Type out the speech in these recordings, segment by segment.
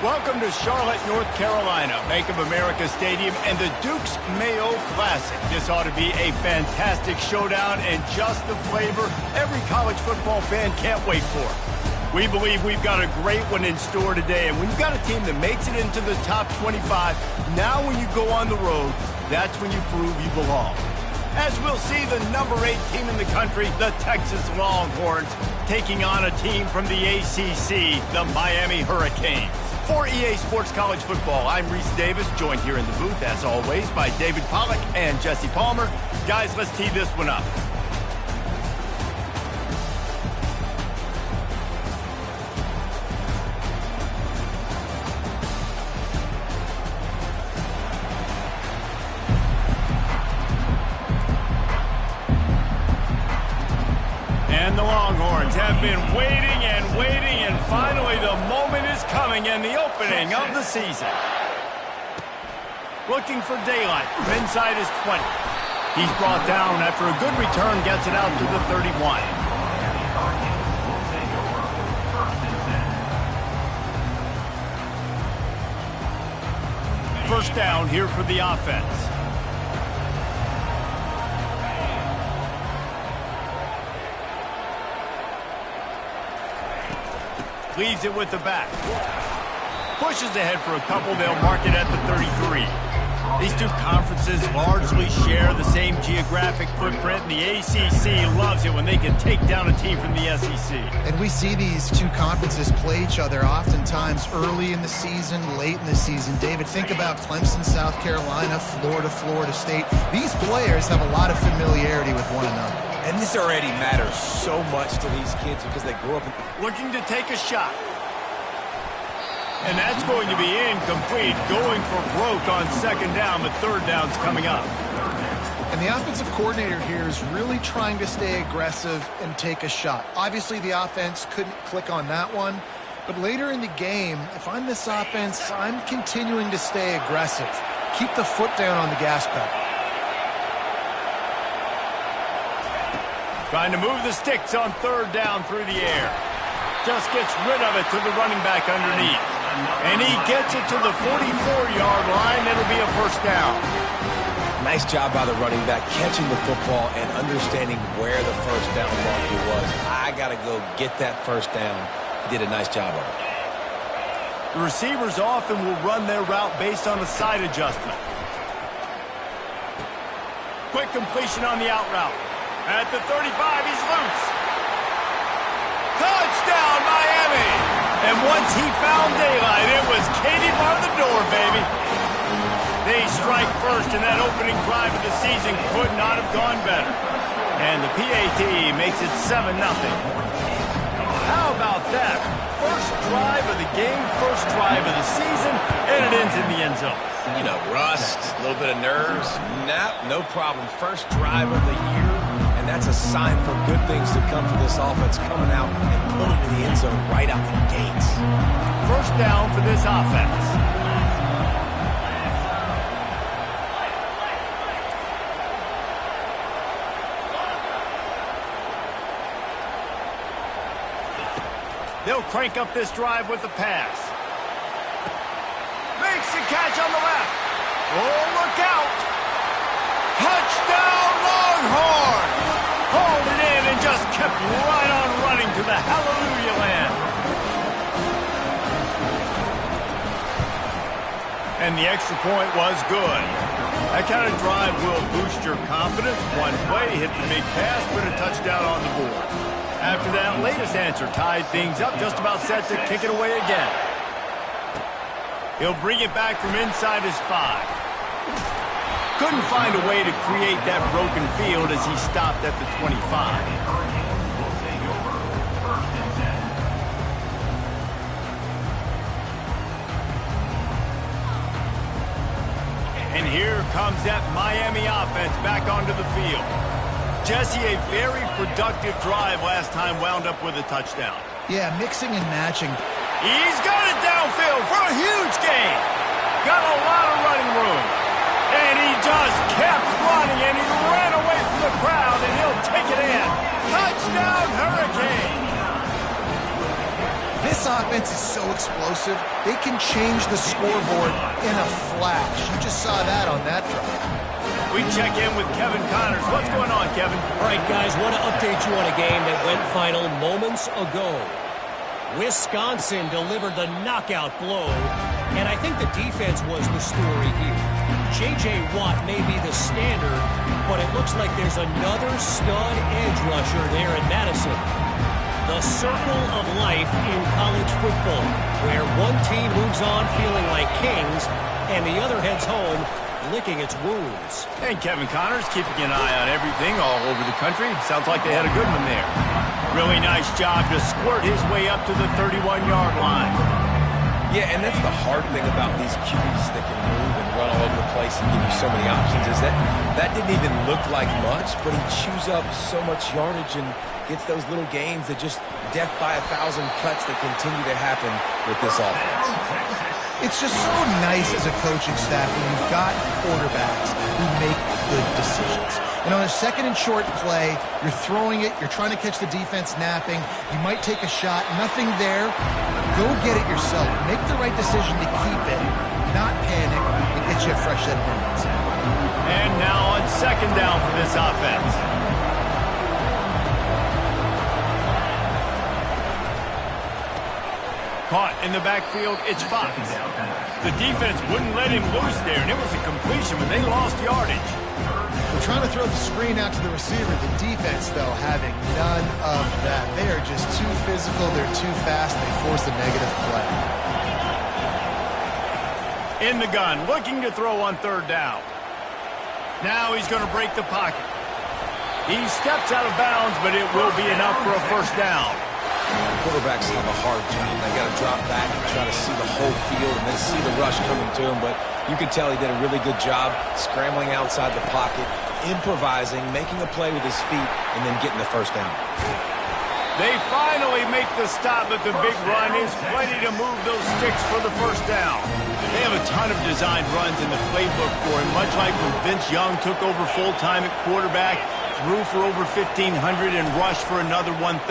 Welcome to Charlotte, North Carolina, Bank of America Stadium, and the Duke's Mayo Classic. This ought to be a fantastic showdown and just the flavor every college football fan can't wait for. We believe we've got a great one in store today, and when you've got a team that makes it into the top 25, now when you go on the road, that's when you prove you belong. As we'll see the number 8 team in the country, the Texas Longhorns, taking on a team from the ACC, the Miami Hurricanes. For EA Sports College Football, I'm Reese Davis, joined here in the booth, as always, by David Pollack and Jesse Palmer. Guys, let's tee this one up. And the Longhorns have been waiting and finally the moment is coming and the opening of the season. Looking for daylight from inside his 20. He's brought down after a good return, gets it out to the 31. First down here for the offense. Leaves it with the back. Pushes ahead for a couple. They'll mark it at the 33. These two conferences largely share the same geographic footprint, and the ACC loves it when they can take down a team from the SEC. And we see these two conferences play each other oftentimes early in the season, late in the season. David, think about Clemson, South Carolina, Florida, Florida State. These players have a lot of familiarity with one another. And this already matters so much to these kids because they grew up in... Looking to take a shot. And that's going to be incomplete. Going for broke on second down. The third down's coming up. And the offensive coordinator here is really trying to stay aggressive and take a shot. Obviously, the offense couldn't click on that one. But later in the game, if I'm this offense, I'm continuing to stay aggressive. Keep the foot down on the gas pedal. Trying to move the sticks on third down through the air. Just gets rid of it to the running back underneath. And he gets it to the 44-yard line. It'll be a first down. Nice job by the running back catching the football and understanding where the first down marker was. I got to go get that first down. He did a nice job of it. The receivers often will run their route based on a side adjustment. Quick completion on the out route. At the 35, he's loose. Touchdown, Miami! And once he found daylight, it was Katie bar the door, baby. They strike first, and that opening drive of the season could not have gone better. And the PAT makes it 7-0. How about that? First drive of the game, first drive of the season, and it ends in the end zone. You know, rust, a little bit of nerves. Nah, no problem. First drive of the year. That's a sign for good things to come for this offense coming out and pulling to the end zone right out the gates. First down for this offense. They'll crank up this drive with the pass. Makes the catch on the left. Oh, look out. Touchdown, Longhorns! Hauled it in and just kept right on running to the hallelujah land. And the extra point was good. That kind of drive will boost your confidence. One play, hit the big pass, put a touchdown on the board. After that latest answer tied things up, just about set to kick it away again. He'll bring it back from inside his 5. Couldn't find a way to create that broken field as he stopped at the 25. And here comes that Miami offense back onto the field. Jesse, a very productive drive last time, wound up with a touchdown. Yeah, mixing and matching. He's got it downfield for a huge gain. Got a lot of running room. And he just kept running, and he ran away from the crowd, and he'll take it in. Touchdown, Hurricane! This offense is so explosive, they can change the scoreboard in a flash. You just saw that on that drive. We check in with Kevin Connors. What's going on, Kevin? All right, guys, want to update you on a game that went final moments ago. Wisconsin delivered the knockout blow, and I think the defense was the story here. J.J. Watt may be the standard, but it looks like there's another stud edge rusher there in Madison. The circle of life in college football, where one team moves on feeling like kings, and the other heads home licking its wounds. And Kevin Connors keeping an eye on everything all over the country. Sounds like they had a good one there. Really nice job to squirt his way up to the 31-yard line. Yeah, and that's the hard thing about these QBs that can move and run all over the place and give you so many options is that didn't even look like much, but he chews up so much yardage and gets those little gains that just death by 1,000 cuts that continue to happen with this offense. It's just so nice as a coaching staff when you've got quarterbacks who make good decisions. And on a second and short play, you're throwing it, you're trying to catch the defense napping, you might take a shot, nothing there. Go get it yourself. Make the right decision to keep it, not panic, and get you a fresh set of minutes. And now on second down for this offense. Caught in the backfield, it's Fox. The defense wouldn't let him loose there, and it was a completion, but they lost yardage. They're trying to throw the screen out to the receiver. The defense, though, having none of that. They are just too physical, they're too fast, and they force a negative play. In the gun, looking to throw on third down. Now he's going to break the pocket. He steps out of bounds, but it will be enough for a first down. Quarterbacks have a hard job. They got to drop back and try to see the whole field and then see the rush coming to him. But you can tell he did a really good job scrambling outside the pocket, improvising, making a play with his feet, and then getting the first down. They finally make the stop, but the big run is plenty to move those sticks for the first down. They have a ton of designed runs in the playbook for him, much like when Vince Young took over full-time at quarterback, threw for over 1,500 and rushed for another 1,000.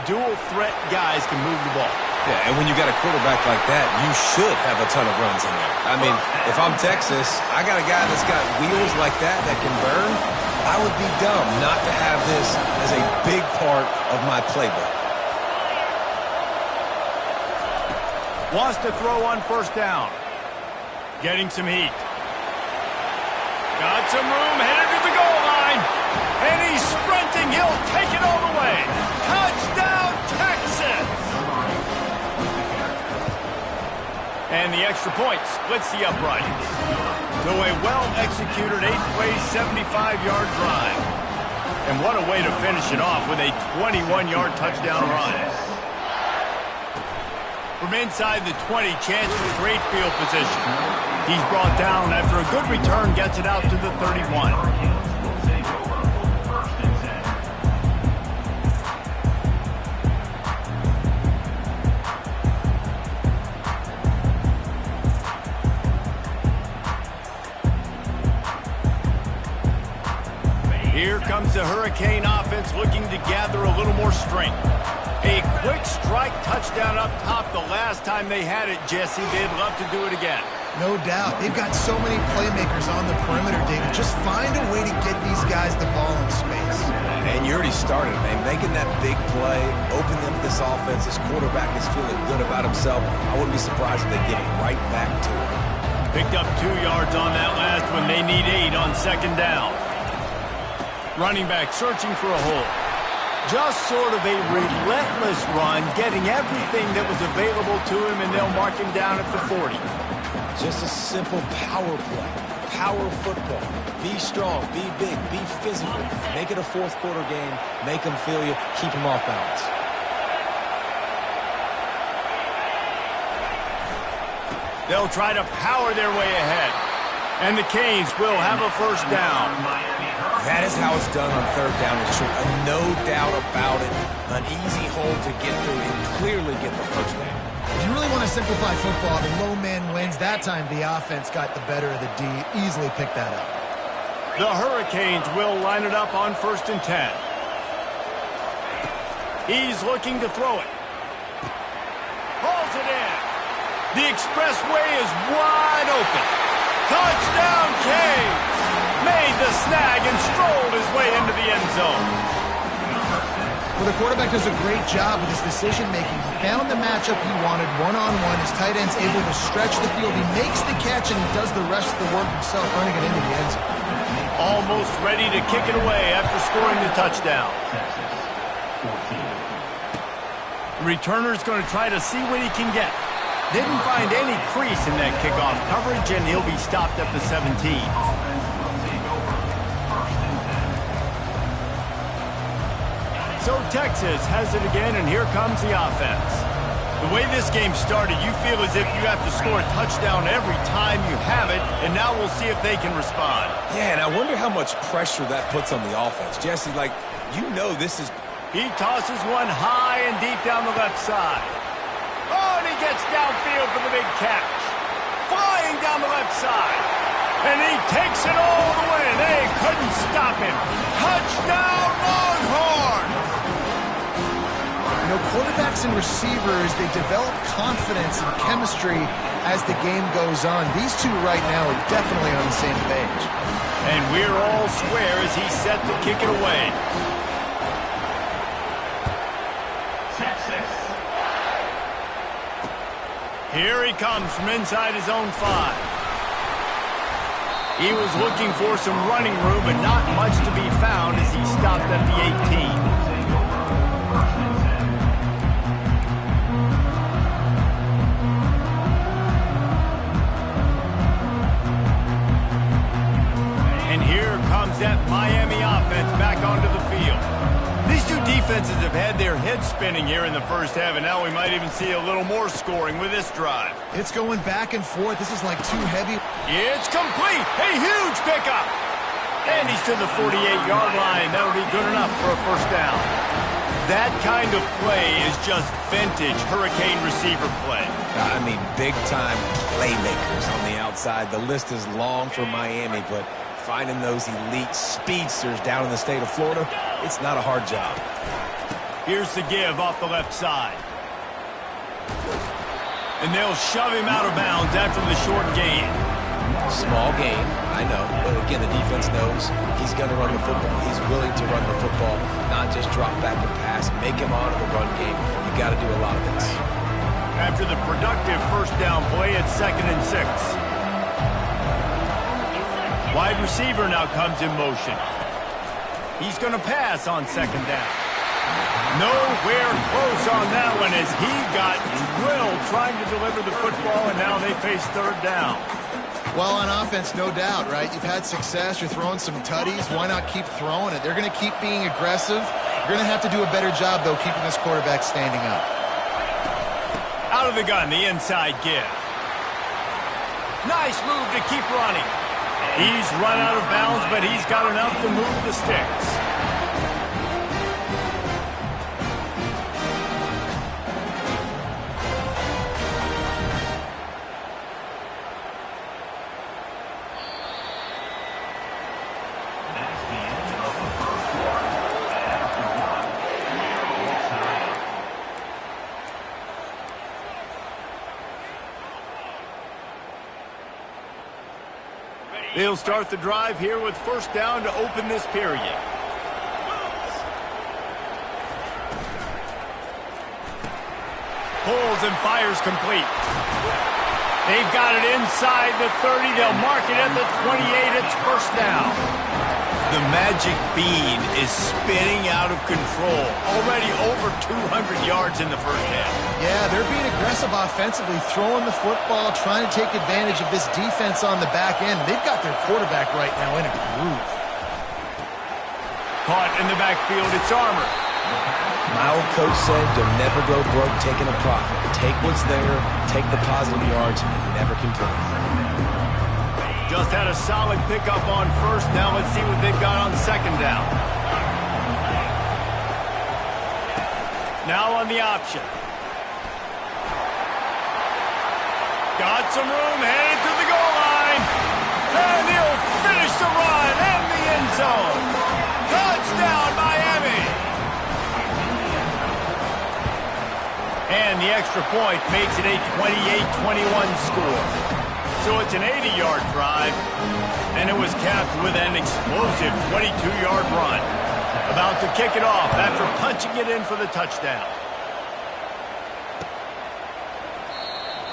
Dual threat guys can move the ball. Yeah, and when you got a quarterback like that, you should have a ton of runs in there. I mean, if I'm Texas, I got a guy that's got wheels like that can burn. I would be dumb not to have this as a big part of my playbook. Wants to throw on first down. Getting some heat. Got some room, headed to the goal line. And he's sprinting. He'll take it all the way. Touchdown, Texas! And the extra point splits the uprights. So a well-executed 8-play, 75-yard drive. And what a way to finish it off with a 21-yard touchdown run. From inside the 20, chance for great field position. He's brought down after a good return, gets it out to the 31. Here comes the Hurricane offense looking to gather a little more strength. A quick strike touchdown up top the last time they had it, Jesse. They'd love to do it again. No doubt. They've got so many playmakers on the perimeter, David. Just find a way to get these guys the ball in space. And you already started, man. Making that big play, opening up this offense. This quarterback is feeling good about himself. I wouldn't be surprised if they give it right back to him. Picked up 2 yards on that last one. They need 8 on second down. Running back searching for a hole. Just sort of a relentless run, getting everything that was available to him, and they'll mark him down at the 40. Just a simple power play. Power football. Be strong, be big, be physical. Make it a fourth quarter game. Make them feel you. Keep them off balance. They'll try to power their way ahead. And the Canes will have a first down. That is how it's done on third down and short. No doubt about it. An easy hole to get through and clearly get the first down. If you really want to simplify football, the low man wins. That time the offense got the better of the D. Easily picked that up. The Hurricanes will line it up on 1st and 10. He's looking to throw it. fires it in. The expressway is wide open. Touchdown, Canes! Made the snag and strolled his way into the end zone. Well, the quarterback does a great job with his decision-making. He found the matchup he wanted, one-on-one. His tight end's able to stretch the field. He makes the catch, and he does the rest of the work himself, running it into the end zone. Almost ready to kick it away after scoring the touchdown. The returner's going to try to see what he can get. Didn't find any crease in that kickoff coverage, and he'll be stopped at the 17. So Texas has it again, and here comes the offense. The way this game started, you feel as if you have to score a touchdown every time you have it, and now we'll see if they can respond. Yeah, and I wonder how much pressure that puts on the offense. Jesse, like, you know this is... He tosses one high and deep down the left side. Oh, and he gets downfield for the big catch. Flying down the left side. And he takes it all the way. They couldn't stop him. Touchdown, Longhorn! You know, quarterbacks and receivers, they develop confidence and chemistry as the game goes on. These two right now are definitely on the same page. And we're all square as he's set to kick it away. Here he comes from inside his own 5. He was looking for some running room, but not much to be found as he stopped at the 18. And here comes that Miami offense back onto the field. These two defenses have had their heads spinning here in the first half, and now we might even see a little more scoring with this drive. It's going back and forth. This is like too heavy. It's complete. A huge pickup. And he's to the 48-yard line. That'll be good enough for a first down. That kind of play is just vintage Hurricane receiver play. I mean, big-time playmakers on the outside. The list is long for Miami, but finding those elite speedsters down in the state of Florida, it's not a hard job. Here's the give off the left side. And they'll shove him out of bounds after the short gain. Small gain, I know. But again, the defense knows he's going to run the football. He's willing to run the football, not just drop back and pass. Make him honor the run game. You got to do a lot of this. After the productive first down play, it's 2nd and 6. Wide receiver now comes in motion. He's going to pass on 2nd down. Nowhere close on that one as he got drilled trying to deliver the football, and now they face 3rd down. Well, on offense, no doubt, right? You've had success. You're throwing some tutties. Why not keep throwing it? They're going to keep being aggressive. You're going to have to do a better job, though, keeping this quarterback standing up. Out of the gun, the inside give. Nice move to keep running. He's run out of bounds, but he's got enough to move the sticks. They'll start the drive here with first down to open this period. Pulls and fires complete. They've got it inside the 30. They'll mark it at the 28. It's first down. The magic bean is spinning out of control. Already over 200 yards in the first half. Yeah, they're being aggressive offensively, throwing the football, trying to take advantage of this defense on the back end. They've got their quarterback right now in a groove. Caught in the backfield, it's Armour. My old coach said you'll never go broke taking a profit. Take what's there, take the positive yards, and never complain. Just had a solid pickup on first. Now let's see what they've got on 2nd down. Now on the option. Got some room, headed to the goal line. And he'll finish the run and the end zone. Touchdown, Miami. And the extra point makes it a 28-21 score. So it's an 80-yard drive, and it was capped with an explosive 22-yard run. About to kick it off after punching it in for the touchdown.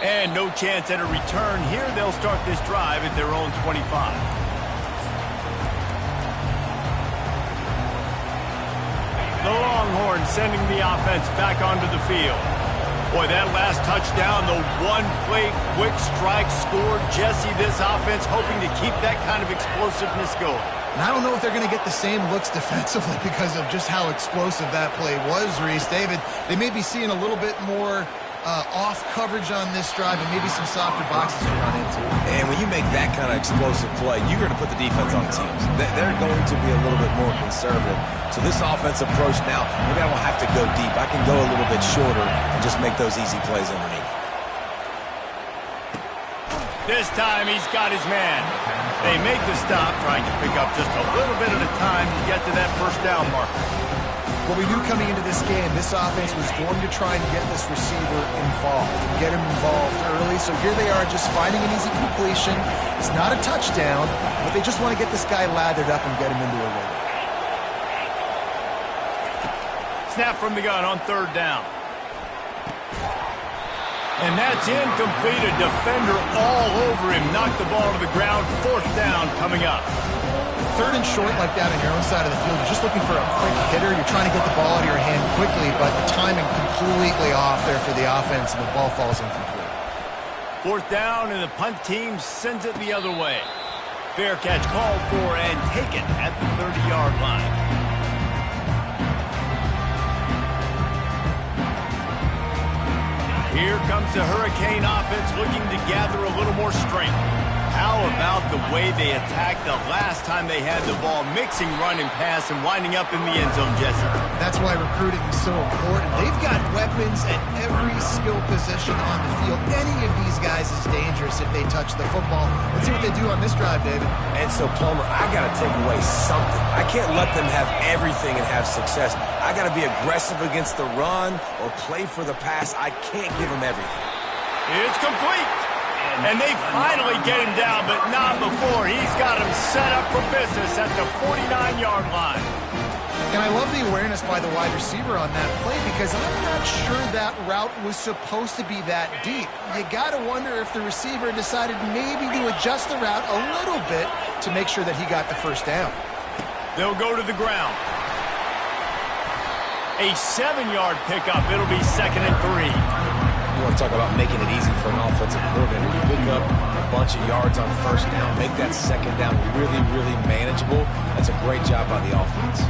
And no chance at a return here. They'll start this drive at their own 25. The Longhorns sending the offense back onto the field. Boy, that last touchdown, the one-play quick strike score. Jesse, this offense hoping to keep that kind of explosiveness going. And I don't know if they're going to get the same looks defensively because of just how explosive that play was, Reese. David, they may be seeing a little bit more off coverage on this drive and maybe some softer boxes to run into. And when you make that kind of explosive play, you're going to put the defense on teams. They're going to be a little bit more conservative. So this offense approach now, maybe I don't have to go deep. I can go a little bit shorter and just make those easy plays underneath. This time he's got his man. They make the stop, trying to pick up just a little bit at a time to get to that first down marker. Well, we knew coming into this game, this offense was going to try and get this receiver involved, get him involved early. So here they are just finding an easy completion. It's not a touchdown, but they just want to get this guy lathered up and get him into a rhythm. Snap from the gun on third down. And that's incomplete. A defender all over him. Knocked the ball to the ground. Fourth down coming up. Third and short like that on your own side of the field, you're just looking for a quick hitter. You're trying to get the ball out of your hand quickly, but the timing completely off there for the offense, and the ball falls incomplete. Fourth down, and the punt team sends it the other way. Fair catch called for and taken at the 30-yard line. Here comes the Hurricane offense looking to gather a little more strength. How about the way they attacked the last time they had the ball, mixing run and pass and winding up in the end zone, Jesse? That's why recruiting is so important. They've got weapons at every skill position on the field. Any of these guys is dangerous if they touch the football. Let's see what they do on this drive, David. And so, Plummer, I got to take away something. I can't let them have everything and have success. I got to be aggressive against the run or play for the pass. I can't give them everything. It's complete. And they finally get him down, but not before. He's got him set up for business at the 49-yard line. And I love the awareness by the wide receiver on that play because I'm not sure that route was supposed to be that deep. You got to wonder if the receiver decided maybe to adjust the route a little bit to make sure that he got the first down. They'll go to the ground. A 7-yard pickup. It'll be 2nd and 3. You want to talk about making it easy for an offensive coordinator. You pick up a bunch of yards on first down, make that second down really, really manageable. That's a great job by the offense.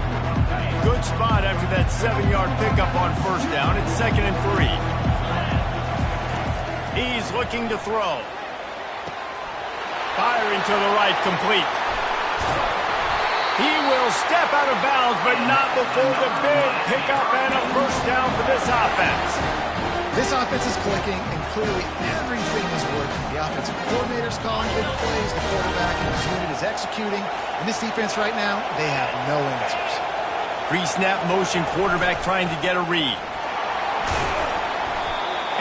Good spot after that 7-yard pickup on first down. It's 2nd and 3. He's looking to throw. Firing to the right, complete. He will step out of bounds, but not before the big pickup and a first down for this offense. This offense is clicking, and clearly everything is working. The offensive coordinator's calling good plays, the quarterback and his unit is executing, and this defense right now, they have no answers. Pre-snap motion, quarterback trying to get a read.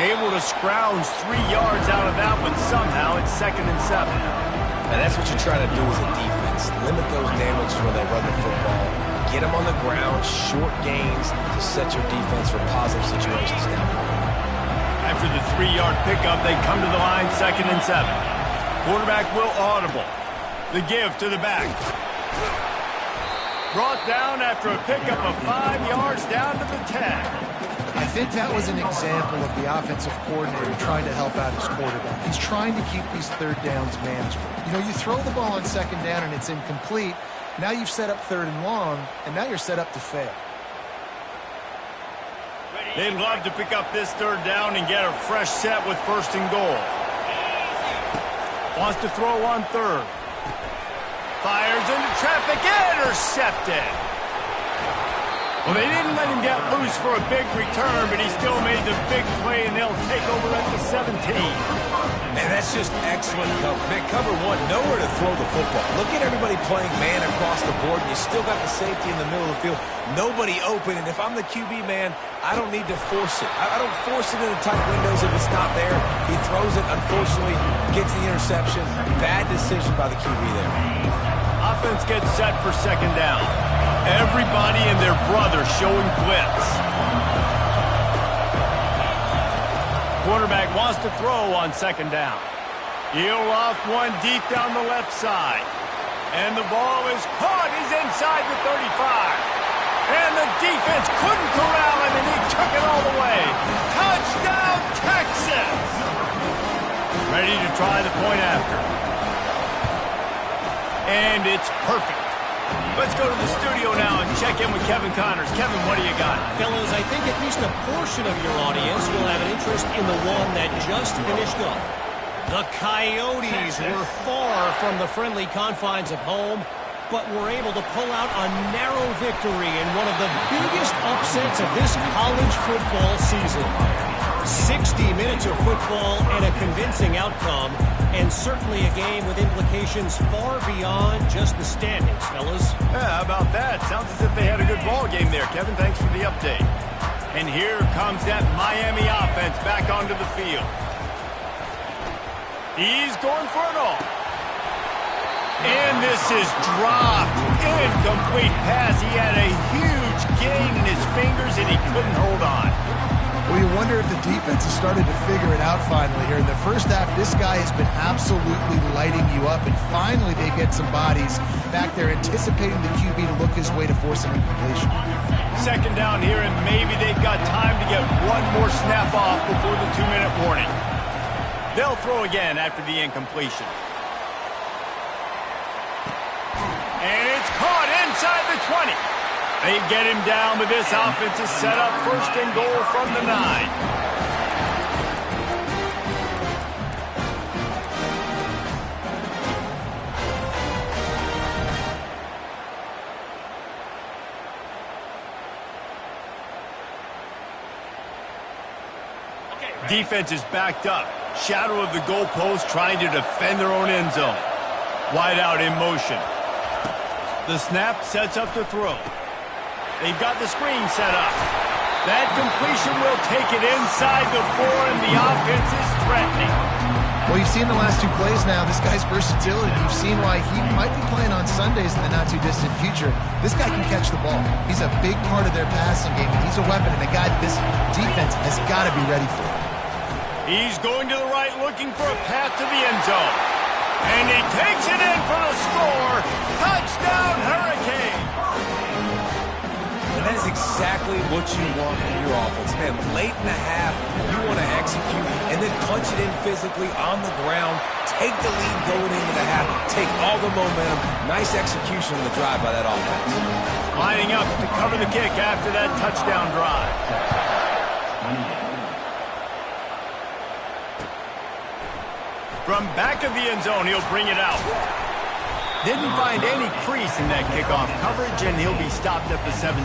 Able to scrounge 3 yards out of that one somehow. It's 2nd and 7. And that's what you're trying to do as a defense. Limit those damages when they run the football. Get them on the ground, short gains to set your defense for positive situations down the road. After the 3-yard pickup, they come to the line, 2nd and 7. Quarterback will audible. The give to the back. Brought down after a pickup of 5 yards down to the 10. I think that was an example of the offensive coordinator trying to help out his quarterback. He's trying to keep these third downs manageable. You know, you throw the ball on 2nd down and it's incomplete. Now you've set up 3rd and long, and now you're set up to fail. They'd love to pick up this 3rd down and get a fresh set with 1st and goal. Wants to throw on 3rd. Fires into traffic, intercepted. Well, they didn't let him get loose for a big return, but he still made the big play, and they'll take over at the 17. And that's just excellent cover. Man, cover one, nowhere to throw the football. Look at everybody playing man across the board, and you still got the safety in the middle of the field. Nobody open, and if I'm the QB, man, I don't need to force it. I don't force it into tight windows if it's not there. He throws it, unfortunately, gets the interception. Bad decision by the QB there. Offense gets set for second down. Everybody and their brother showing blitz. Quarterback wants to throw on second down. He'll loft one deep down the left side. And the ball is caught. He's inside the 35. And the defense couldn't corral him, and he took it all the way. Touchdown, Texas! Ready to try the point after. And it's perfect. Let's go to the studio now and check in with Kevin Connors. Kevin, what do you got? Fellas, I think at least a portion of your audience will have an interest in the one that just finished up. The Coyotes were far from the friendly confines of home, but were able to pull out a narrow victory in one of the biggest upsets of this college football season. 60 minutes of football and a convincing outcome, and certainly a game with implications far beyond just the standings, fellas. Yeah, how about that? Sounds as if they had a good ball game there, Kevin. Thanks for the update. And here comes that Miami offense back onto the field. He's going for it all. And this is dropped. Incomplete pass. He had a huge gain in his fingers, and he couldn't hold on. Well, you wonder if the defense has started to figure it out finally here. In the first half, this guy has been absolutely lighting you up, and finally they get some bodies back there anticipating the QB to look his way to force an incompletion. Second down here, and maybe they've got time to get one more snap off before the 2-minute warning. They'll throw again after the incompletion. And it's caught inside the 20. They get him down, but this offense is set up first and goal from the 9. Defense is backed up. Shadow of the goalpost trying to defend their own end zone. Wide out in motion. The snap sets up the throw. They've got the screen set up. That completion will take it inside the 4, and the offense is threatening. Well, you've seen the last 2 plays now. This guy's versatility. You've seen why he might be playing on Sundays in the not-too-distant future. This guy can catch the ball. He's a big part of their passing game, and he's a weapon, and a guy that this defense has got to be ready for. He's going to the right, looking for a path to the end zone. And he takes it in for the score. Touchdown, Hurricane. And that is exactly what you want from your offense. Man, late in the half, you want to execute and then punch it in physically on the ground. Take the lead going into the half. Take all the momentum. Nice execution on the drive by that offense. Lining up to cover the kick after that touchdown drive. From back of the end zone, he'll bring it out. Didn't find any crease in that kickoff coverage, and he'll be stopped at the 17.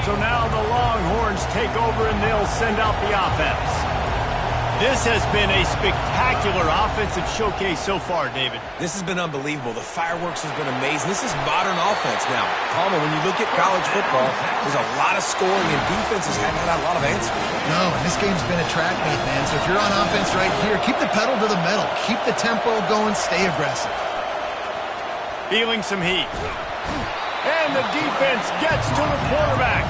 So now the Longhorns take over, and they'll send out the offense. This has been a spectacular offensive showcase so far, David. This has been unbelievable. The fireworks has been amazing. This is modern offense now. Palmer, when you look at college football, there's a lot of scoring, and defenses haven't had a lot of answers. No, and this game's been a track meet, man. So if you're on offense right here, keep the pedal to the metal. Keep the tempo going. Stay aggressive. Feeling some heat. And the defense gets to the quarterback.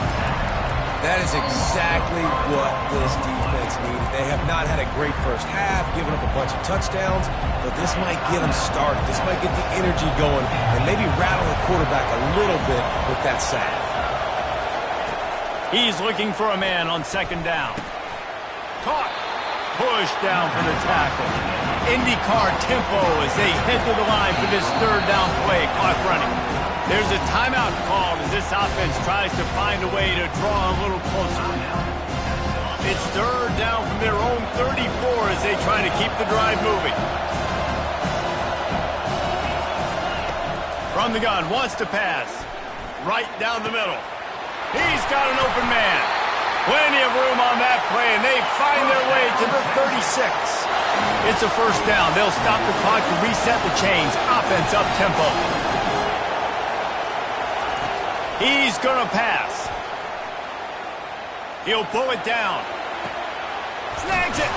That is exactly what this defense needed. They have not had a great first half, given up a bunch of touchdowns, but this might get them started. This might get the energy going and maybe rattle the quarterback a little bit with that sack. He's looking for a man on second down. Caught. Pushed down for the tackle. IndyCar tempo as they head to the line for this third down play. Clock running. There's a timeout called as this offense tries to find a way to draw a little closer. It's third down from their own 34 as they try to keep the drive moving. From the gun, wants to pass. Right down the middle. He's got an open man. Plenty of room on that play, and they find their way to the 36. It's a first down. They'll stop the clock to reset the chains. Offense up-tempo. He's going to pass. He'll pull it down. Snags it.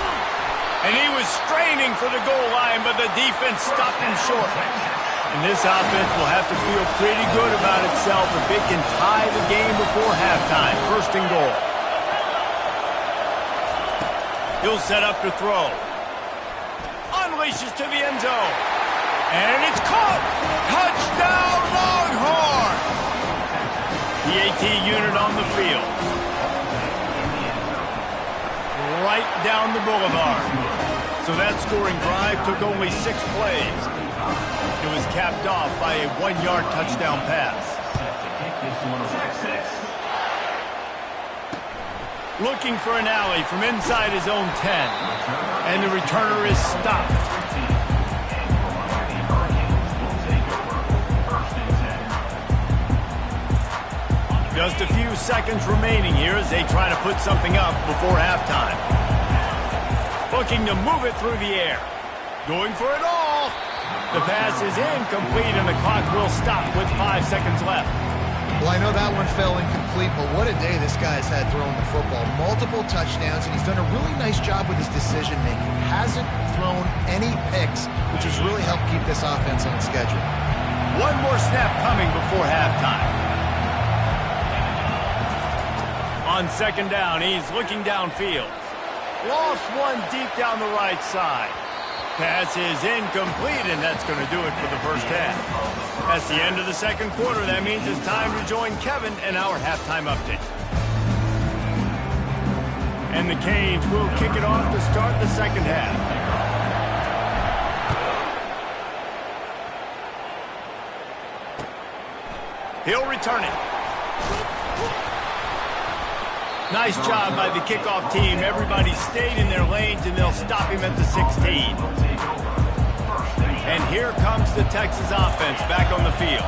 And he was straining for the goal line, but the defense stopped him short. And this offense will have to feel pretty good about itself if it can tie the game before halftime. First and goal. He'll set up to throw. Unleashes to the end zone. And it's caught. Touchdown, Longhorn. The AT unit on the field. Right down the boulevard. So that scoring drive took only 6 plays. It was capped off by a 1-yard touchdown pass. Looking for an alley from inside his own 10. And the returner is stopped. Just a few seconds remaining here as they try to put something up before halftime. Looking to move it through the air. Going for it all. The pass is incomplete and the clock will stop with 5 seconds left. Well, I know that one fell incomplete, but what a day this guy's had throwing the football. Multiple touchdowns, and he's done a really nice job with his decision-making. Hasn't thrown any picks, which has really helped keep this offense on schedule. One more snap coming before halftime. On second down, he's looking downfield. Lost one deep down the right side. Pass is incomplete, and that's going to do it for the first half. That's the end of the second quarter. That means it's time to join Kevin in our halftime update. And the Canes will kick it off to start the second half. He'll return it. Nice job by the kickoff team. Everybody stayed in their lanes, and they'll stop him at the 16. And here comes the Texas offense back on the field.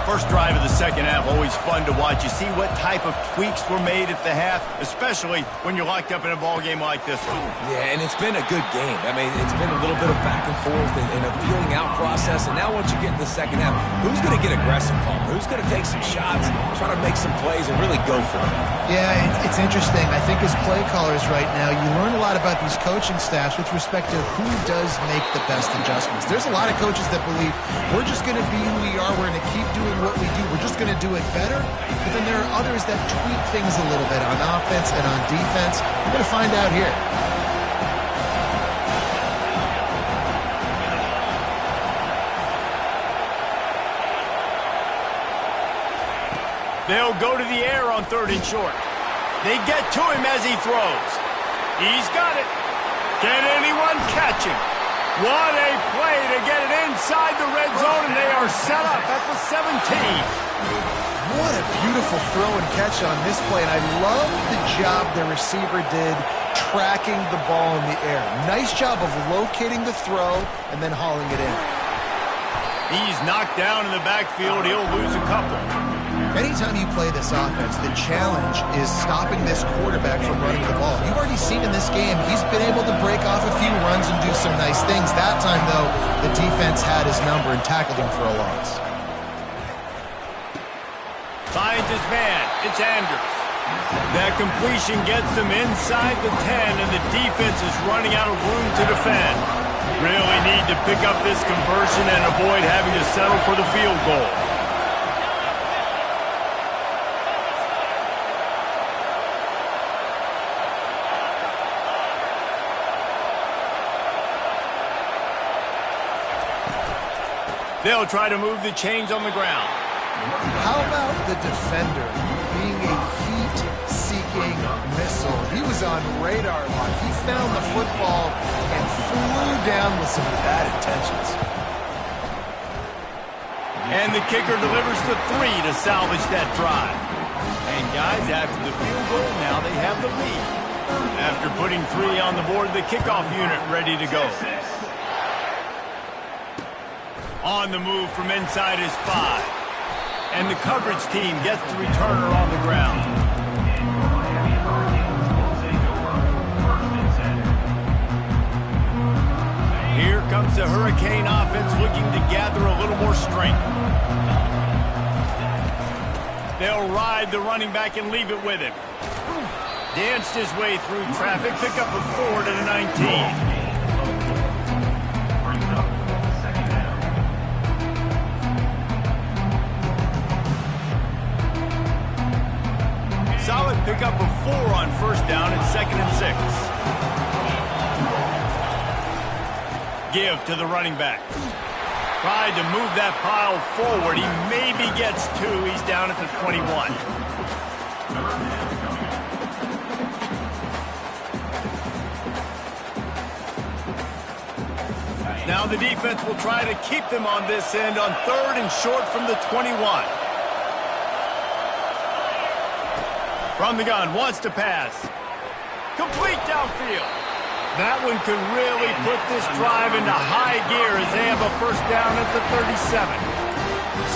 First drive of the second half, always fun to watch. You see what type of tweaks were made at the half, especially when you're locked up in a ball game like this one. Yeah, and it's been a good game. I mean, it's been a little bit of back and forth and a feeling out process. And now once you get in the second half, who's going to get aggressive, Paul? Who's going to take some shots, try to make some plays, and really go for it? Yeah, it's interesting. I think as play callers right now, you learn a lot about these coaching staffs with respect to who does make the best adjustments. There's a lot of coaches that believe we're just going to be who we are. We're going to keep doing what we do. We're just going to do it better. But then there are others that tweak things a little bit on offense and on defense. We're going to find out here. They'll go to the air on third and short. They get to him as he throws. He's got it. Can anyone catch him? What a play to get it inside the red zone, and they are set up at the 17. What a beautiful throw and catch on this play, and I love the job the receiver did tracking the ball in the air. Nice job of locating the throw and then hauling it in. He's knocked down in the backfield. He'll lose a couple. Anytime you play this offense, the challenge is stopping this quarterback from running the ball. You've already seen in this game, he's been able to break off a few runs and do some nice things. That time, though, the defense had his number and tackled him for a loss. Finds his man. It's Andrews. That completion gets them inside the 10, and the defense is running out of room to defend. Really need to pick up this conversion and avoid having to settle for the field goal. They'll try to move the chains on the ground. How about the defender being a heat-seeking missile? He was on radar lock. He found the football and flew down with some bad intentions. And the kicker delivers the 3 to salvage that drive. And guys, after the field goal, now they have the lead. After putting 3 on the board, the kickoff unit ready to go. On the move from inside his 5. And the coverage team gets the returner on the ground. Here comes the Hurricane offense looking to gather a little more strength. They'll ride the running back and leave it with him. Danced his way through traffic, pick up a 4 to the 19. Solid pick up a 4 on first down and 2nd and 6. Give to the running back. Tried to move that pile forward. He maybe gets 2. He's down at the 21. Now the defense will try to keep them on this end on 3rd and short from the 21. From the gun, wants to pass. Complete downfield. That one could really put this drive into high gear as they have a first down at the 37.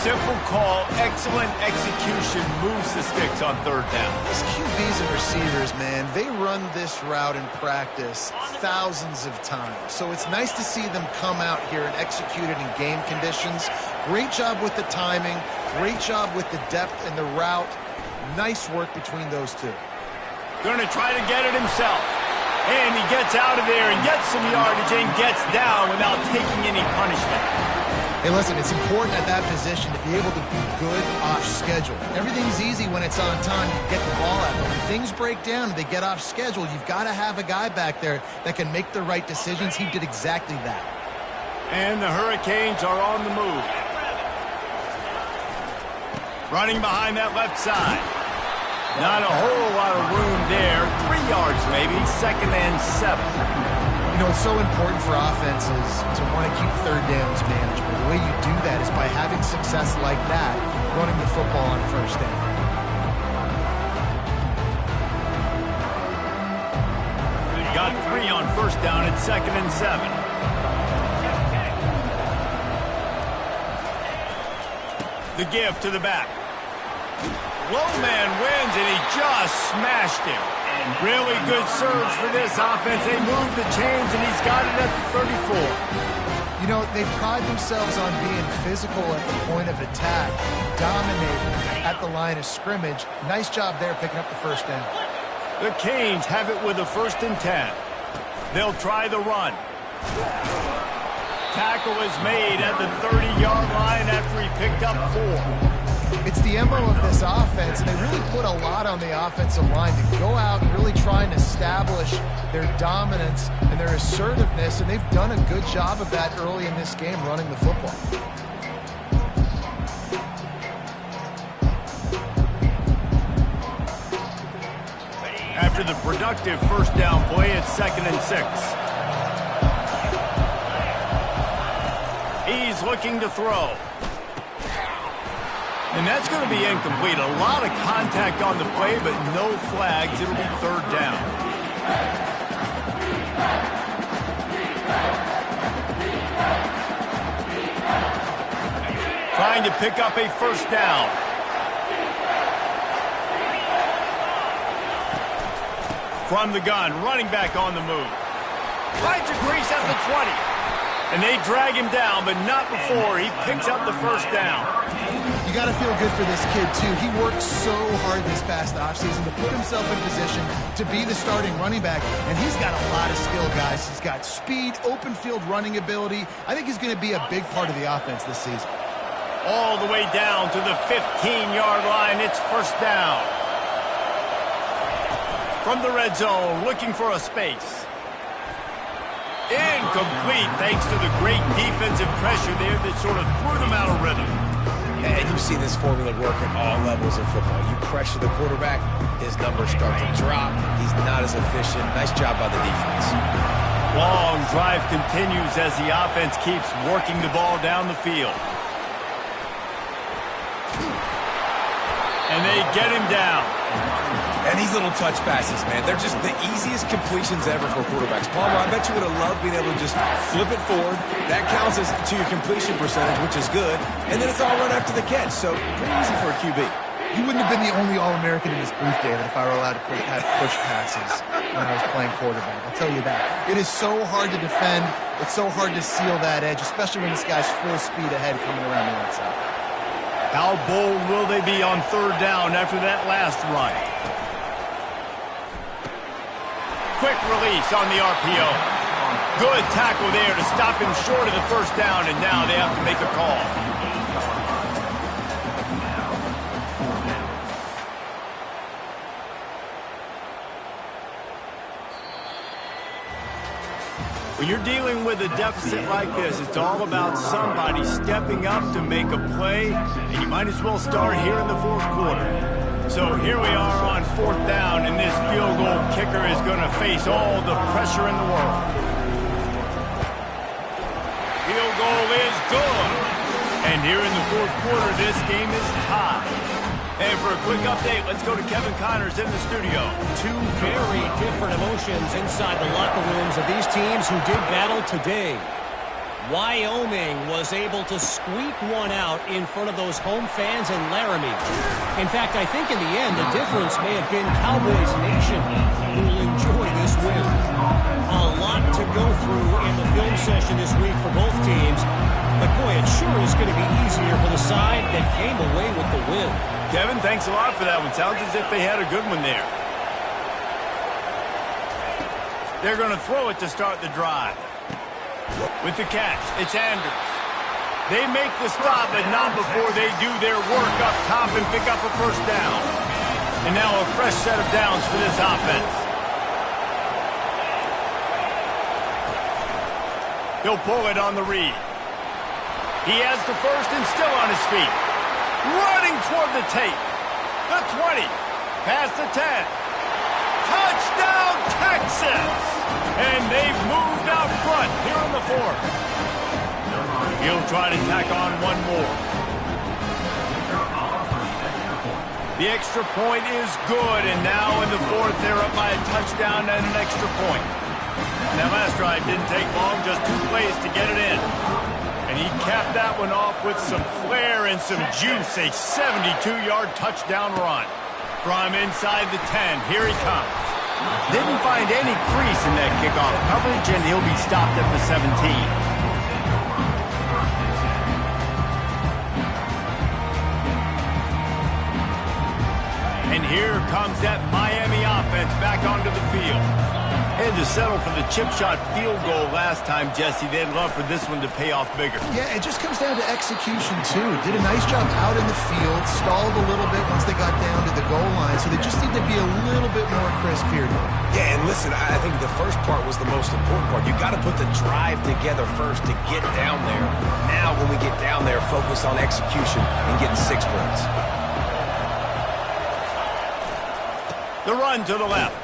Simple call, excellent execution, moves the sticks on 3rd down. These QBs and receivers, man, they run this route in practice thousands of times. So it's nice to see them come out here and execute it in game conditions. Great job with the timing, great job with the depth and the route. Nice work between those two. Going to try to get it himself. And he gets out of there and gets some yardage and gets down without taking any punishment. Hey, listen, it's important at that position to be able to be good off schedule. Everything's easy when it's on time. You get the ball out. But when things break down and they get off schedule, you've got to have a guy back there that can make the right decisions. He did exactly that. And the Hurricanes are on the move. Running behind that left side. Not a whole lot of room there. 3 yards maybe, 2nd and 7. You know, it's so important for offenses to want to keep 3rd downs manageable. The way you do that is by having success like that, running the football on 1st down. Got 3 on 1st down at 2nd and 7. The give to the back. Low man wins, and he just smashed him. Really good surge for this offense. They moved the chains, and he's got it at the 34. You know, they pride themselves on being physical at the point of attack, dominating at the line of scrimmage. Nice job there picking up the 1st down. The Canes have it with a 1st and 10. They'll try the run. Tackle is made at the 30-yard line after he picked up 4. It's the MO of this offense, and they really put a lot on the offensive line to go out and really try and establish their dominance and their assertiveness, and they've done a good job of that early in this game running the football. After the productive 1st down play, it's 2nd and 6. He's looking to throw. And that's going to be incomplete. A lot of contact on the play, but no flags. It'll be 3rd down. Trying to pick up a 1st down. From the gun, running back on the move. Finds a crease at the 20. And they drag him down, but not before he picks up the 1st down. You got to feel good for this kid, too. He worked so hard this past offseason to put himself in position to be the starting running back, and he's got a lot of skill, guys. He's got speed, open field running ability. I think he's going to be a big part of the offense this season. All the way down to the 15-yard line. It's 1st down. From the red zone, looking for a space. Incomplete, thanks to the great defensive pressure there that sort of threw them out of rhythm. And you see this formula work at all levels of football. You pressure the quarterback, his numbers start to drop. He's not as efficient. Nice job by the defense. Long drive continues as the offense keeps working the ball down the field. And they get him down. And these little touch passes, man, they're just the easiest completions ever for quarterbacks. Palmer, I bet you would have loved being able to just flip it forward. That counts as to your completion percentage, which is good. And then it's all run after the catch, so pretty easy for a QB. You wouldn't have been the only All-American in this booth, David, if I were allowed to have push passes when I was playing quarterback. I'll tell you that. It is so hard to defend. It's so hard to seal that edge, especially when this guy's full speed ahead coming around the outside. How bold will they be on third down after that last run? Quick release on the RPO. Good tackle there to stop him short of the first down, and now they have to make a call. When you're dealing with a deficit like this, it's all about somebody stepping up to make a play, and you might as well start here in the fourth quarter. So here we are on fourth down, and this field goal kicker is going to face all the pressure in the world. Field goal is good. And here in the fourth quarter, this game is tied. And for a quick update, let's go to Kevin Connors in the studio. Two very different emotions inside the locker rooms of these teams who did battle today. Wyoming was able to squeak one out in front of those home fans in Laramie. In fact, I think in the end, the difference may have been Cowboys Nation who will enjoy this win. A lot to go through in the film session this week for both teams. But boy, it sure is going to be easier for the side that came away with the win. Kevin, thanks a lot for that one. Sounds as if they had a good one there. They're going to throw it to start the drive. With the catch, it's Andrews. They make the stop, but not before they do their work up top and pick up a first down. And now a fresh set of downs for this offense. He'll pull it on the read. He has the first and still on his feet. Running toward the tape. The 20. Past the 10. Touchdown, Texas! And they've moved out front here in the fourth. He'll try to tack on one more. The extra point is good, and now in the fourth, they're up by a touchdown and an extra point. That last drive didn't take long, just 2 plays to get it in. And he capped that one off with some flair and some juice, a 72-yard touchdown run. From inside the 10, here he comes. Didn't find any crease in that kickoff coverage, and he'll be stopped at the 17. And here comes that Miami offense back onto the field. Had to settle for the chip shot field goal last time, Jesse. They'd love for this one to pay off bigger. Yeah, it just comes down to execution, too. Did a nice job out in the field, stalled a little bit once they got down to the goal line, so they just need to be a little bit more crisp here. Yeah, and listen, I think the first part was the most important part. You got to put the drive together first to get down there. Now, when we get down there, focus on execution and getting 6 points. The run to the left.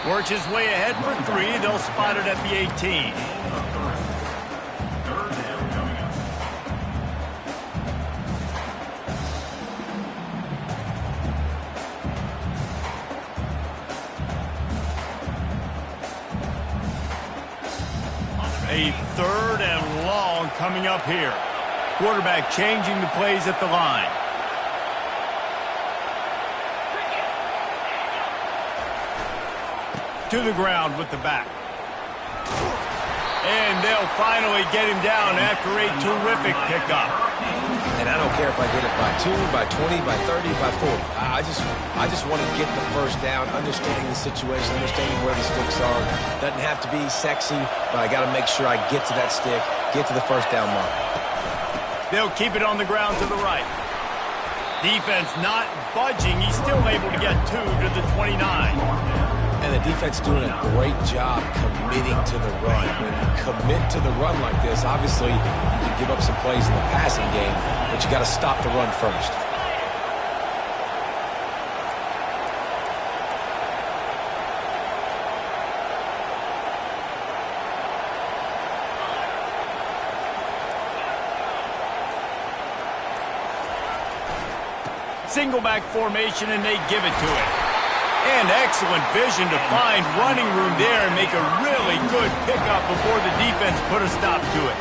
Works his way ahead for 3. They'll spot it at the 18. A 3rd and long coming up here. Quarterback changing the plays at the line. To the ground with the back. And they'll finally get him down after a terrific pickup. And I don't care if I get it by 2, by 20, by 30, by 40. I just want to get the first down, understanding the situation, understanding where the sticks are. Doesn't have to be sexy, but I got to make sure I get to that stick, get to the first down mark. They'll keep it on the ground to the right. Defense not budging. He's still able to get 2 to the 29. And the defense doing a great job committing to the run. When you commit to the run like this, obviously you can give up some plays in the passing game, but you got to stop the run first. Single back formation, and they give it to it. And excellent vision to find running room there and make a really good pickup before the defense put a stop to it.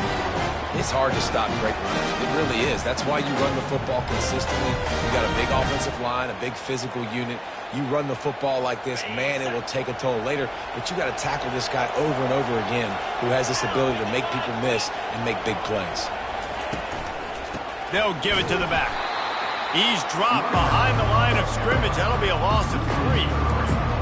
It's hard to stop great runners. It really is. That's why you run the football consistently. You got a big offensive line, a big physical unit. You run the football like this, man, it will take a toll later. But you got to tackle this guy over and over again who has this ability to make people miss and make big plays. They'll give it to the back. He's dropped behind the line of scrimmage. That'll be a loss of 3.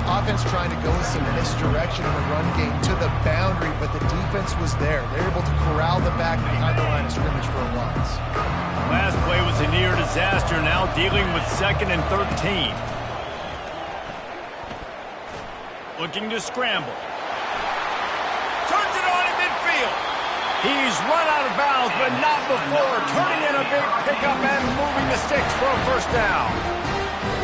Offense trying to go with some misdirection in the run game to the boundary, but the defense was there. They're able to corral the back behind the line of scrimmage for a loss. Last play was a near disaster, now dealing with 2nd and 13. Looking to scramble. Turns it on in midfield. He's run out of bounds, but not before turning in a big pickup and moving the sticks for a first down.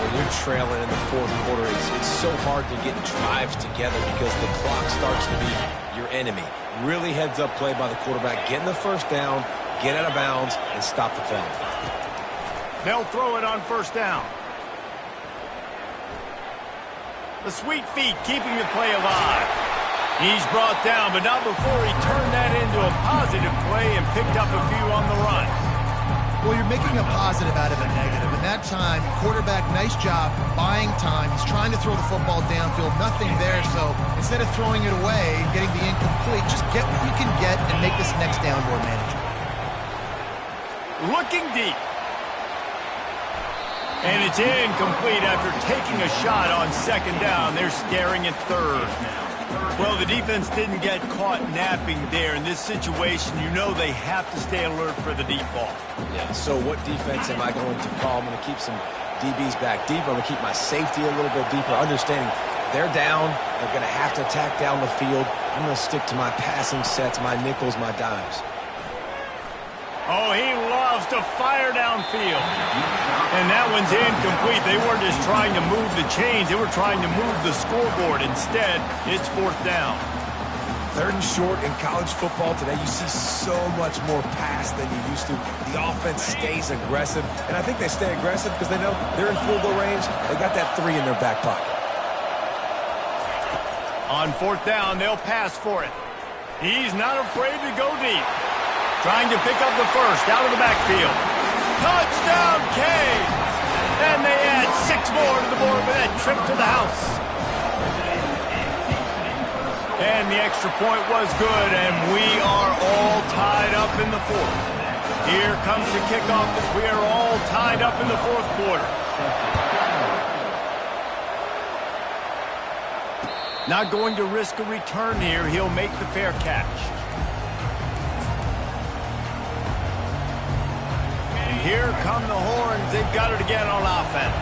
When you're trailing in the 4th quarter, it's so hard to get drives together because the clock starts to be your enemy. Really heads-up play by the quarterback. Getting the first down, get out of bounds, and stop the clock. They'll throw it on first down. The sweet feet keeping the play alive. He's brought down, but not before he turned that into a positive play and picked up a few on the run. Well, you're making a positive out of a negative. And that time, quarterback, nice job buying time. He's trying to throw the football downfield. Nothing there, so instead of throwing it away, getting the incomplete, just get what you can get and make this next down more manageable. Looking deep. And it's incomplete after taking a shot on 2nd down. They're staring at 3rd. Well, the defense didn't get caught napping there. In this situation, you know they have to stay alert for the deep ball. Yeah, so what defense am I going to call? I'm going to keep some DBs back deeper. I'm going to keep my safety a little bit deeper, understanding they're down. They're going to have to attack down the field. I'm going to stick to my passing sets, my nickels, my dimes. Oh, he loves to fire downfield. And that one's incomplete. They weren't just trying to move the chains. They were trying to move the scoreboard. Instead, it's 4th down. 3rd and short in college football today. You see so much more pass than you used to. The offense stays aggressive. And I think they stay aggressive because they know they're in field goal range. They got that 3 in their back pocket. On 4th down, they'll pass for it. He's not afraid to go deep. Trying to pick up the first out of the backfield. Touchdown, Canes! And they add 6 more to the board with that trip to the house. And the extra point was good, and we are all tied up in the 4th. Here comes the kickoff as we are all tied up in the 4th quarter. Not going to risk a return here. He'll make the fair catch. Here come the horns. They've got it again on offense.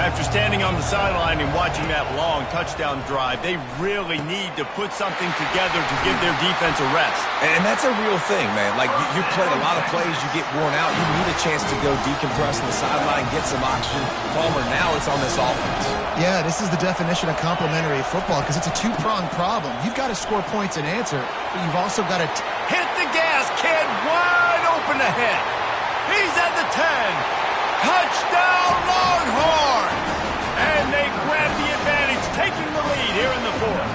After standing on the sideline and watching that long touchdown drive, they really need to put something together to give their defense a rest. And that's a real thing, man. Like, you played a lot of plays, you get worn out. You need a chance to go decompress on the sideline, get some oxygen. Palmer, now it's on this offense. Yeah, this is the definition of complementary football because it's a 2-pronged problem. You've got to score points and answer, but you've also got to hit the gas, kid. Wide open ahead. He's at the 10. Touchdown, Longhorn! And they grab the advantage, taking the lead here in the 4th.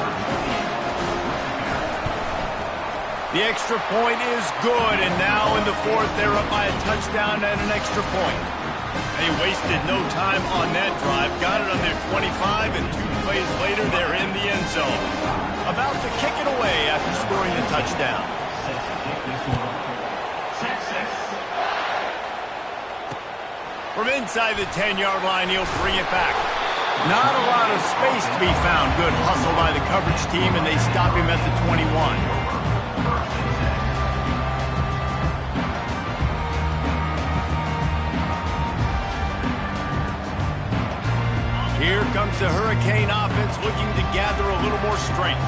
The extra point is good, and now in the 4th, they're up by a touchdown and an extra point. They wasted no time on that drive, got it on their 25, and 2 plays later, they're in the end zone. About to kick it away after scoring the touchdown. From inside the 10-yard line, he'll bring it back. Not a lot of space to be found. Good hustle by the coverage team, and they stop him at the 21. Here comes the Hurricane offense looking to gather a little more strength.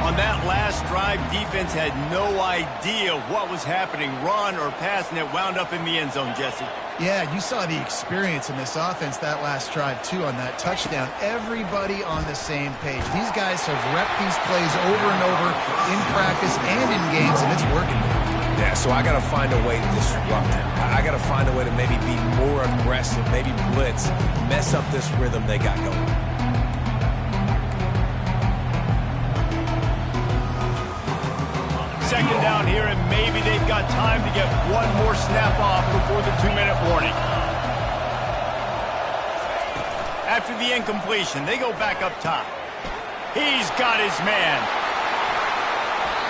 On that last drive, defense had no idea what was happening, run or pass, and it wound up in the end zone, Jesse. Yeah, you saw the experience in this offense that last drive, too, on that touchdown. Everybody on the same page. These guys have repped these plays over and over in practice and in games, and it's working. Yeah, so I got to find a way to disrupt him. I got to find a way to maybe be more aggressive, maybe blitz, mess up this rhythm they got going. Second down here, and maybe they've got time to get one more snap off before the 2-minute warning. After the incompletion, they go back up top. He's got his man.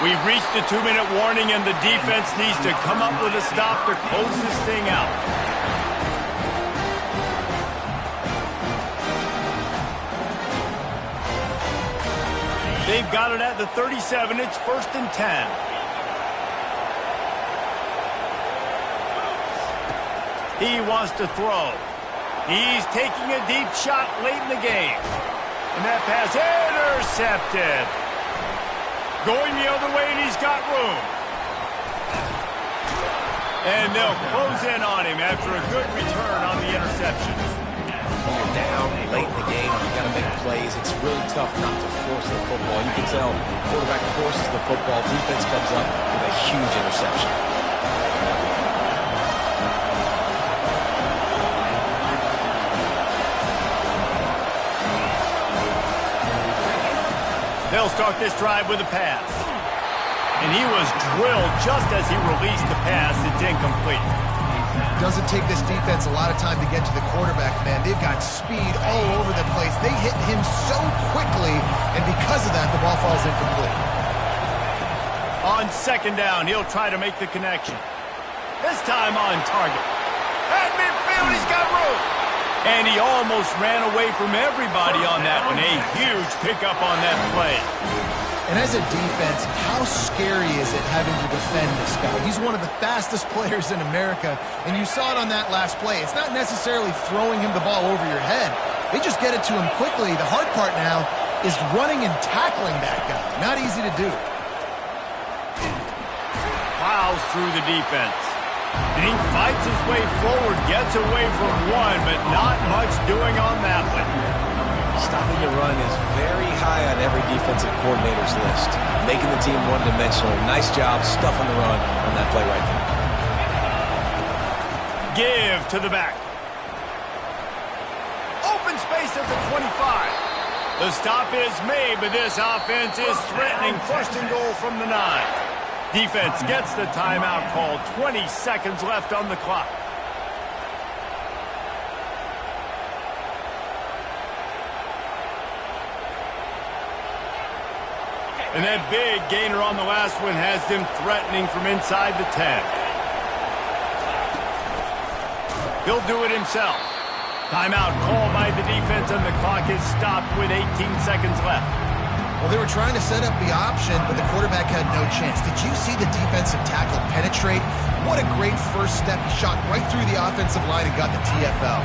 We've reached the 2-minute warning, and the defense needs to come up with a stop to close this thing out. They've got it at the 37. It's 1st and 10. He wants to throw. He's taking a deep shot late in the game. And that pass intercepted. Going the other way, and he's got room. And they'll close in on him after a good return on the interception. When you're down late in the game, you got to make plays. It's really tough not to force the football. You can tell quarterback forces the football. Defense comes up with a huge interception. They'll start this drive with a pass. And he was drilled just as he released the pass. It's incomplete. Doesn't take this defense a lot of time to get to the quarterback, man. They've got speed all over the place. They hit him so quickly, and because of that, the ball falls incomplete. On second down, he'll try to make the connection. This time on target. At midfield, he's got room. And he almost ran away from everybody on that one. A huge pickup on that play. And as a defense, how scary is it having to defend this guy? He's one of the fastest players in America, and you saw it on that last play. It's not necessarily throwing him the ball over your head. They just get it to him quickly. The hard part now is running and tackling that guy. Not easy to do. Plows through the defense. And he fights his way forward, gets away from one, but not much doing on that one. Stopping the run is very high on every defensive coordinator's list. Making the team one-dimensional. Nice job stuffing the run on that play right there. Give to the back. Open space at the 25. The stop is made, but this offense is threatening 1st and goal from the 9. Defense gets the timeout called. 20 seconds left on the clock. And that big gainer on the last one has them threatening from inside the 10. He'll do it himself. Timeout called by the defense, and the clock is stopped with 18 seconds left. Well, they were trying to set up the option, but the quarterback had no chance. Did you see the defensive tackle penetrate? What a great first step. He shot right through the offensive line and got the TFL.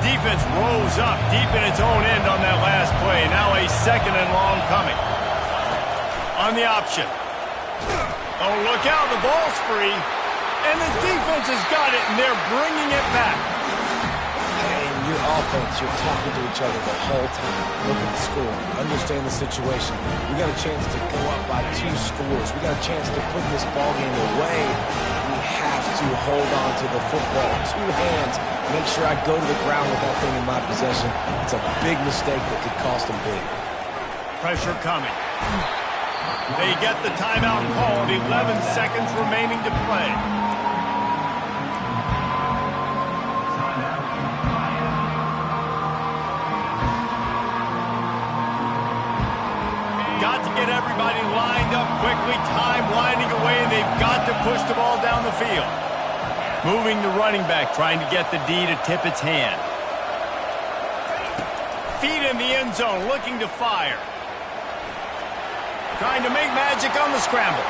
Defense rose up deep in its own end on that last play. Now a 2nd and long coming. On the option. Oh, look out, the ball's free. And the defense has got it, and they're bringing it back. And your offense, you're talking to each other the whole time. Look at the score. Understand the situation. We got a chance to go up by 2 scores. We got a chance to put this ball game away. We have to hold on to the football. 2 hands. Make sure I go to the ground with that thing in my possession. It's a big mistake that could cost them big. Pressure coming. They get the timeout called. 11 seconds remaining to play. Got to get everybody lined up quickly. Time winding away, and they've got to push the ball down the field. Moving the running back, trying to get the D to tip its hand. Feet in the end zone, looking to fire. Trying to make magic on the scramble.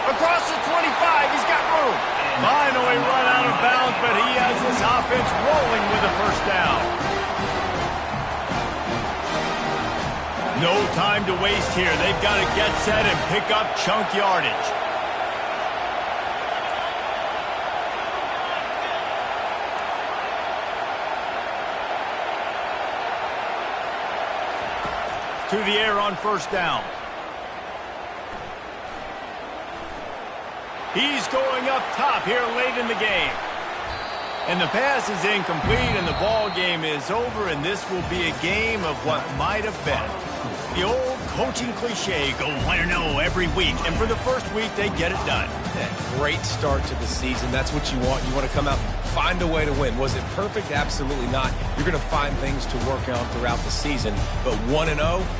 Across the 25, he's got room. Finally run out of bounds, but he has this offense rolling with a 1st down. No time to waste here. They've got to get set and pick up chunk yardage. To the air on 1st down. He's going up top here late in the game. And the pass is incomplete, and the ball game is over, and this will be a game of what might have been. The old coaching cliche, go 1-0 every week, and for the first week, they get it done. Yeah, great start to the season. That's what you want. You want to come out, find a way to win. Was it perfect? Absolutely not. You're going to find things to work on throughout the season, but 1-0,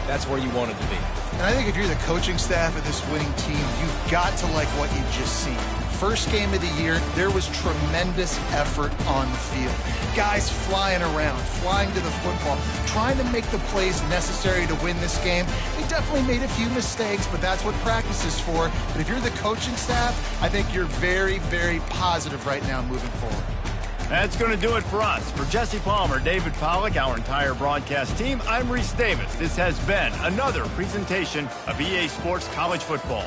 that's where you want it to be. And I think if you're the coaching staff of this winning team, you've got to like what you've just seen. First game of the year, there was tremendous effort on the field. Guys flying around, flying to the football, trying to make the plays necessary to win this game. They definitely made a few mistakes, but that's what practice is for. But if you're the coaching staff, I think you're very, very positive right now moving forward. That's going to do it for us. For Jesse Palmer, David Pollack, our entire broadcast team, I'm Reese Davis. This has been another presentation of EA Sports College Football.